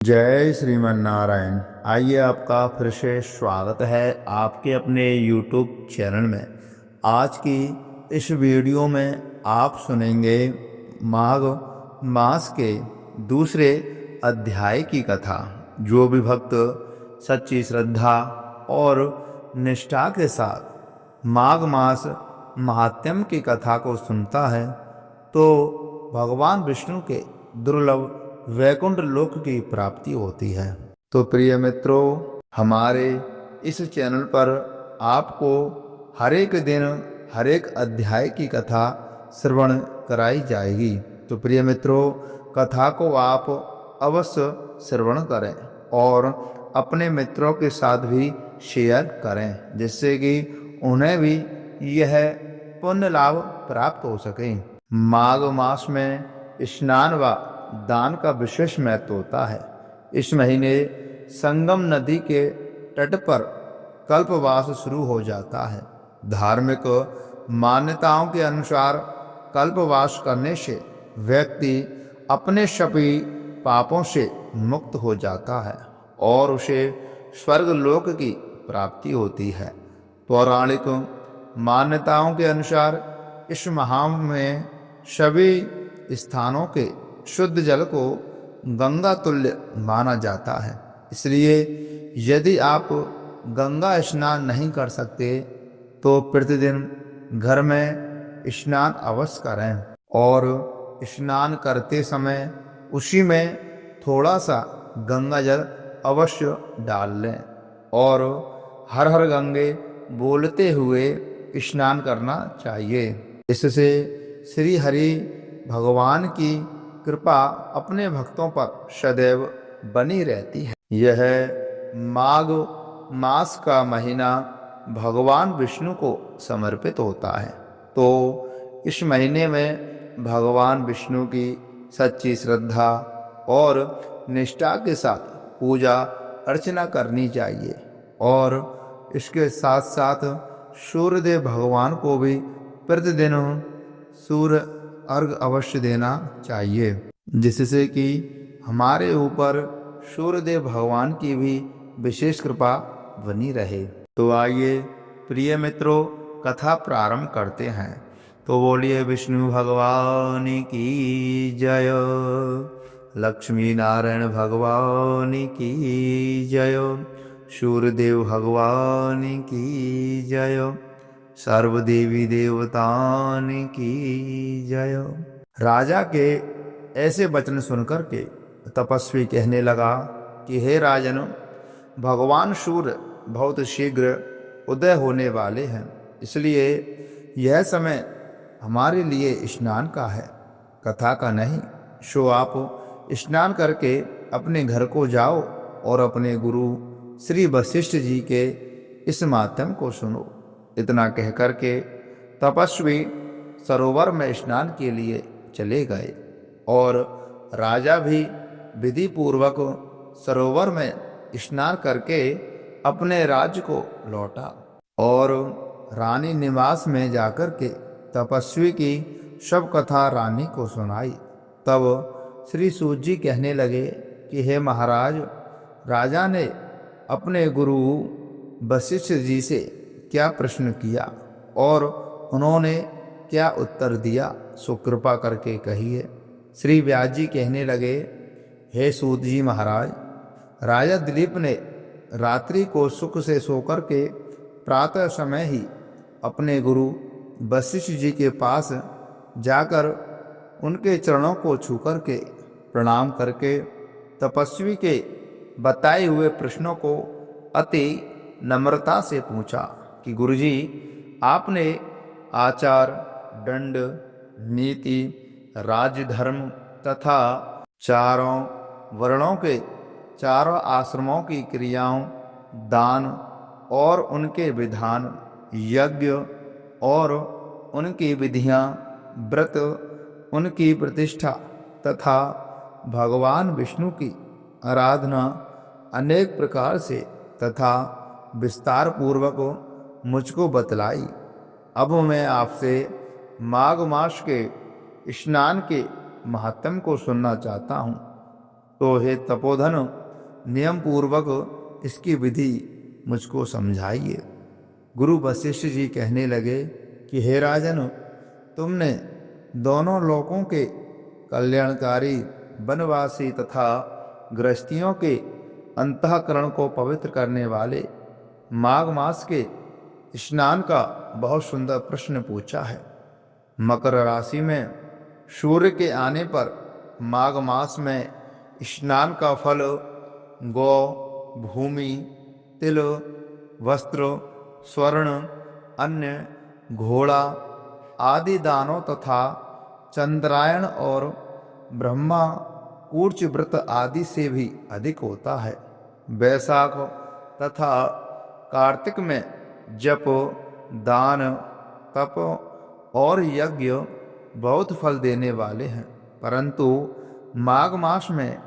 जय श्रीमन नारायण। आइए, आपका फिर से स्वागत है आपके अपने YouTube चैनल में। आज की इस वीडियो में आप सुनेंगे माघ मास के दूसरे अध्याय की कथा। जो भी भक्त सच्ची श्रद्धा और निष्ठा के साथ माघ मास महात्म्य की कथा को सुनता है तो भगवान विष्णु के दुर्लभ वैकुंठ लोक की प्राप्ति होती है। तो प्रिय मित्रों, हमारे इस चैनल पर आपको हर एक दिन हर एक अध्याय की कथा श्रवण कराई जाएगी। तो प्रिय मित्रों, कथा को आप अवश्य श्रवण करें और अपने मित्रों के साथ भी शेयर करें, जिससे कि उन्हें भी यह पुण्य लाभ प्राप्त हो सके। माघ मास में स्नान व दान का विशेष महत्व होता है। इस महीने संगम नदी के तट पर कल्पवास शुरू हो जाता है। धार्मिक मान्यताओं के अनुसार कल्पवास करने से व्यक्ति अपने सभी पापों से मुक्त हो जाता है और उसे स्वर्ग लोक की प्राप्ति होती है। पौराणिक मान्यताओं के अनुसार इस माह में सभी स्थानों के शुद्ध जल को गंगा तुल्य माना जाता है। इसलिए यदि आप गंगा स्नान नहीं कर सकते तो प्रतिदिन घर में स्नान अवश्य करें और स्नान करते समय उसी में थोड़ा सा गंगा जल अवश्य डाल लें और हर हर गंगे बोलते हुए स्नान करना चाहिए। इससे श्री हरि भगवान की कृपा अपने भक्तों पर सदैव बनी रहती है। यह माघ मास का महीना भगवान विष्णु को समर्पित होता है। तो इस महीने में भगवान विष्णु की सच्ची श्रद्धा और निष्ठा के साथ पूजा अर्चना करनी चाहिए और इसके साथ साथ सूर्यदेव भगवान को भी प्रतिदिन सूर्य अर्घ अवश्य देना चाहिए, जिससे कि हमारे ऊपर सूर्यदेव भगवान की भी विशेष कृपा बनी रहे। तो आइए प्रिय मित्रों, कथा प्रारंभ करते हैं। तो बोलिए विष्णु भगवान की जय, लक्ष्मी नारायण भगवान की जय, सूर्यदेव भगवान की जय, सर्वदेवी देवतान की जय। राजा के ऐसे वचन सुनकर के तपस्वी कहने लगा कि हे राजन, भगवान सूर्य बहुत शीघ्र उदय होने वाले हैं, इसलिए यह समय हमारे लिए स्नान का है, कथा का नहीं। सो आप स्नान करके अपने घर को जाओ और अपने गुरु श्री वशिष्ठ जी के इस माध्यम को सुनो। इतना कहकर के तपस्वी सरोवर में स्नान के लिए चले गए और राजा भी विधि पूर्वक सरोवर में स्नान करके अपने राज्य को लौटा और रानी निवास में जाकर के तपस्वी की सब कथा रानी को सुनाई। तब श्री सूत जी कहने लगे कि हे महाराज, राजा ने अपने गुरु वशिष्ठ जी से क्या प्रश्न किया और उन्होंने क्या उत्तर दिया, सो कृपा करके कहिए। श्री व्यास जी कहने लगे, हे सूत जी महाराज, राजा दिलीप ने रात्रि को सुख से सोकर के प्रातः समय ही अपने गुरु वशिष्ठ जी के पास जाकर उनके चरणों को छूकर के प्रणाम करके तपस्वी के बताए हुए प्रश्नों को अति नम्रता से पूछा कि गुरुजी, आपने आचार, दंड, नीति, राज्य धर्म तथा चारों वर्णों के चारों आश्रमों की क्रियाओं, दान और उनके विधान, यज्ञ और उनकी विधियां, व्रत, उनकी प्रतिष्ठा तथा भगवान विष्णु की आराधना अनेक प्रकार से तथा विस्तार पूर्वक मुझको बतलाई। अब मैं आपसे माघ मास के स्नान के महात्म्य को सुनना चाहता हूँ। तो हे तपोधन, नियम पूर्वक इसकी विधि मुझको समझाइए। गुरु वशिष्ठ जी कहने लगे कि हे राजन, तुमने दोनों लोकों के कल्याणकारी वनवासी तथा गृहस्थियों के अंतःकरण को पवित्र करने वाले माघ मास के स्नान का बहुत सुंदर प्रश्न पूछा है। मकर राशि में सूर्य के आने पर माघ मास में स्नान का फल गौ, भूमि, तिल, वस्त्र, स्वर्ण, अन्न, घोड़ा आदि दानों तथा चंद्रायण और ब्रह्मा कूर्च व्रत आदि से भी अधिक होता है। वैशाख तथा कार्तिक में जप, दान, तप और यज्ञ बहुत फल देने वाले हैं, परंतु माघ मास में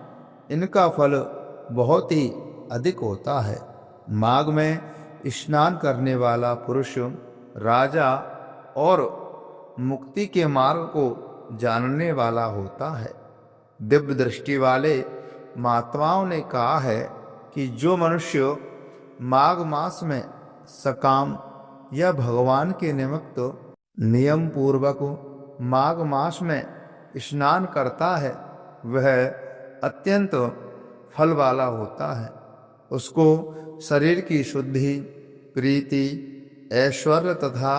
इनका फल बहुत ही अधिक होता है। माघ में स्नान करने वाला पुरुष राजा और मुक्ति के मार्ग को जानने वाला होता है। दिव्य दृष्टि वाले महात्माओं ने कहा है कि जो मनुष्य माघ मास में सकाम या भगवान के निमित्त नियम पूर्वक माघ मास में स्नान करता है, वह अत्यंत फल वाला होता है। उसको शरीर की शुद्धि, प्रीति, ऐश्वर्य तथा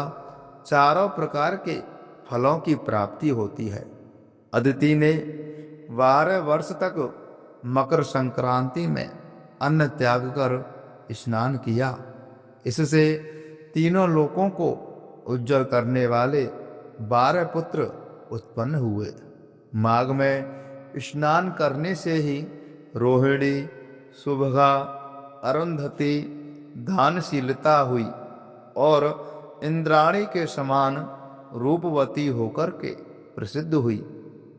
चारों प्रकार के फलों की प्राप्ति होती है। अदिति ने 12 वर्ष तक मकर संक्रांति में अन्न त्याग कर स्नान किया। इससे तीनों लोकों को उज्जवल करने वाले 12 पुत्र उत्पन्न हुए। माघ में स्नान करने से ही रोहिणी, सुभगा, अरुंधति दानशीलता हुई और इंद्राणी के समान रूपवती होकर के प्रसिद्ध हुई।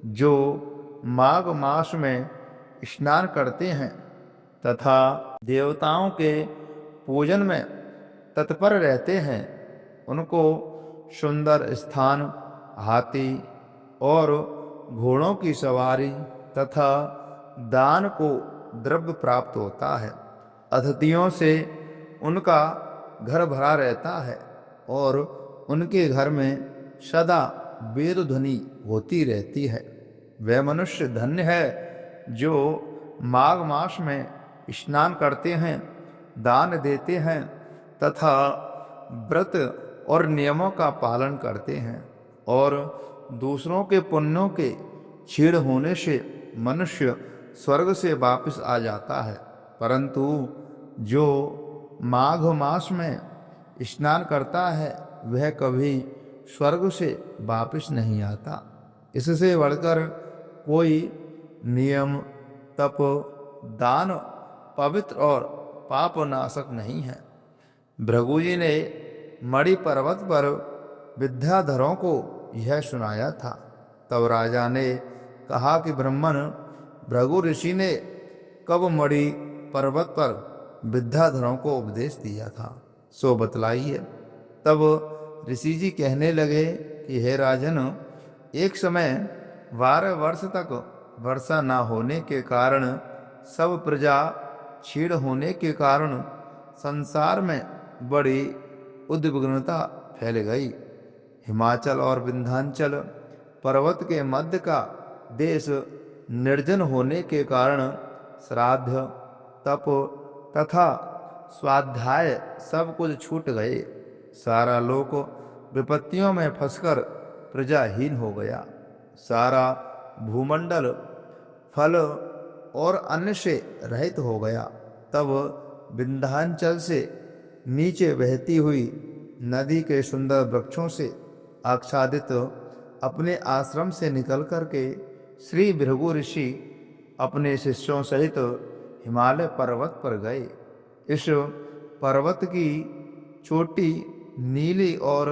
जो माघ मास में स्नान करते हैं तथा देवताओं के पूजन में तत्पर रहते हैं, उनको सुंदर स्थान, हाथी और घोड़ों की सवारी तथा दान को द्रव्य प्राप्त होता है। अतिथियों से उनका घर भरा रहता है और उनके घर में सदा वेद ध्वनि होती रहती है। वह मनुष्य धन्य है जो माघ मास में स्नान करते हैं, दान देते हैं तथा व्रत और नियमों का पालन करते हैं। और दूसरों के पुण्यों के क्षीण होने से मनुष्य स्वर्ग से वापस आ जाता है, परंतु जो माघ मास में स्नान करता है वह कभी स्वर्ग से वापस नहीं आता। इससे बढ़कर कोई नियम, तप, दान पवित्र और पापनाशक नहीं है। भृगु जी ने मणि पर्वत पर विद्याधरों को यह सुनाया था। तब राजा ने कहा कि ब्राह्मण, भृगु ऋषि ने कब मणि पर्वत पर विद्याधरों को उपदेश दिया था, सो बतलाइए। तब ऋषि जी कहने लगे कि हे राजन, एक समय 12 वर्ष तक वर्षा न होने के कारण, सब प्रजा क्षीण होने के कारण संसार में बड़ी उद्विग्नता फैल गई। हिमाचल और विंध्याचल पर्वत के मध्य का देश निर्जन होने के कारण श्राद्ध, तप तथा स्वाध्याय सब कुछ छूट गए। सारा लोक विपत्तियों में फंसकर प्रजाहीन हो गया। सारा भूमंडल फल और अन्न से रहित हो गया। तब विंध्याचल से नीचे बहती हुई नदी के सुंदर वृक्षों से आच्छादित अपने आश्रम से निकल करके श्री भृगु ऋषि अपने शिष्यों सहित हिमालय पर्वत पर गए। इस पर्वत की चोटी नीली और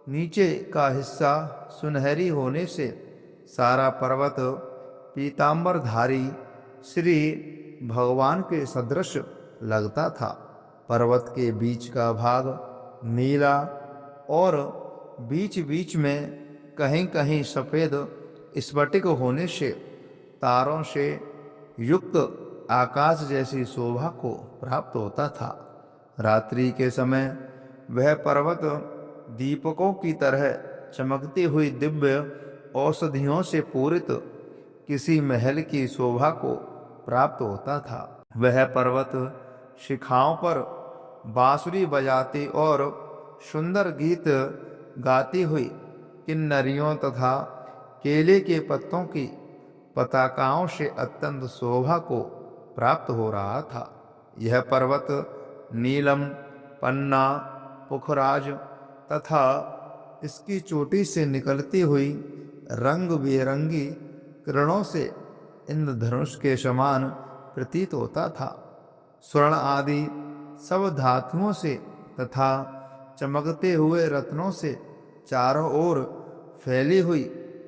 नीचे का हिस्सा सुनहरी होने से सारा पर्वत पीतांबरधारी श्री भगवान के सदृश लगता था। पर्वत के बीच का भाग नीला और बीच बीच में कहीं कहीं सफ़ेद स्फटिक होने से तारों से युक्त आकाश जैसी शोभा को प्राप्त होता था। रात्रि के समय वह पर्वत दीपकों की तरह चमकती हुई दिव्य औषधियों से पूरित किसी महल की शोभा को प्राप्त होता था। वह पर्वत शिखाओं पर बांसुरी बजाती और सुंदर गीत गाती हुई किन्नरियों तथा केले के पत्तों की पताकाओं से अत्यंत शोभा को प्राप्त हो रहा था। यह पर्वत नीलम, पन्ना, पुखराज तथा इसकी चोटी से निकलती हुई रंग बिरंगी किरणों से इंद्रधनुष के समान प्रतीत होता था। स्वर्ण आदि सब धातुओं से तथा चमकते हुए रत्नों से चारों ओर फैली हुई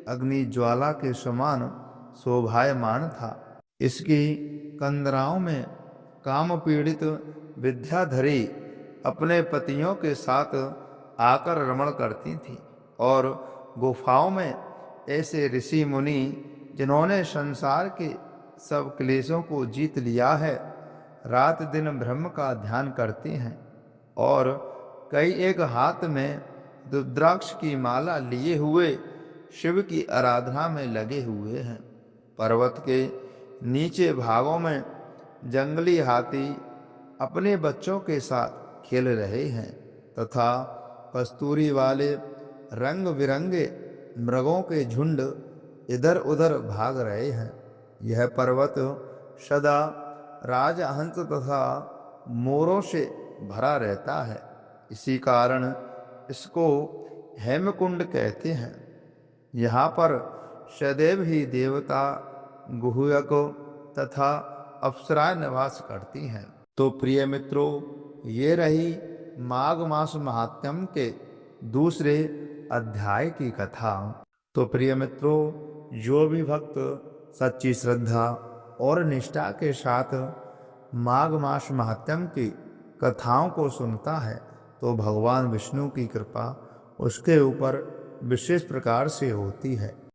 अग्नि ज्वाला के समान शोभायमान था। इसकी कंदराओं में काम पीड़ित विद्याधरी अपने पतियों के साथ आकर रमण करती थी और गुफाओं में ऐसे ऋषि मुनि जिन्होंने संसार के सब क्लेशों को जीत लिया है, रात दिन ब्रह्म का ध्यान करती हैं और कई एक हाथ में रुद्राक्ष की माला लिए हुए शिव की आराधना में लगे हुए हैं। पर्वत के नीचे भागों में जंगली हाथी अपने बच्चों के साथ खेल रहे हैं तथा कस्तूरी वाले रंग बिरंगे मृगों के झुंड इधर उधर भाग रहे हैं। यह पर्वत सदा राजहंस तथा मोरों से भरा रहता है। इसी कारण इसको हेमकुंड कहते हैं। यहाँ पर सदैव ही देवता, गुह्यक तथा अप्सराएं निवास करती हैं। तो प्रिय मित्रों, ये रही माघ मास महात्म्य के दूसरे अध्याय की कथा। तो प्रिय मित्रों, जो भी भक्त सच्ची श्रद्धा और निष्ठा के साथ माघ मास महात्म्य की कथाओं को सुनता है तो भगवान विष्णु की कृपा उसके ऊपर विशेष प्रकार से होती है।